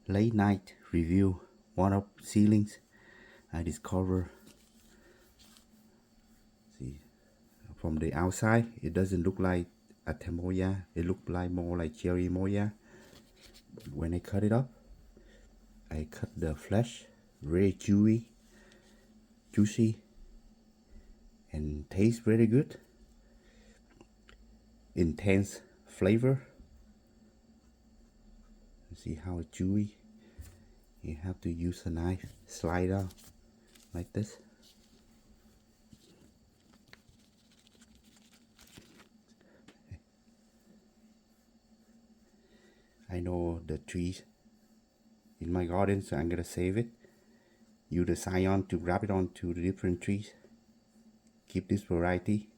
Late night review. One of ceilings I discover. See, from the outside it doesn't look like Atemoya. It looked like more like Cherimoya. When I cut it up, I cut the flesh very juicy, and tastes very good. Intense flavor. See how it's chewy? You have to use a knife, slide out like this. I know the trees in my garden, so I'm gonna save it. Use the scion to grab it onto the different trees. Keep this variety.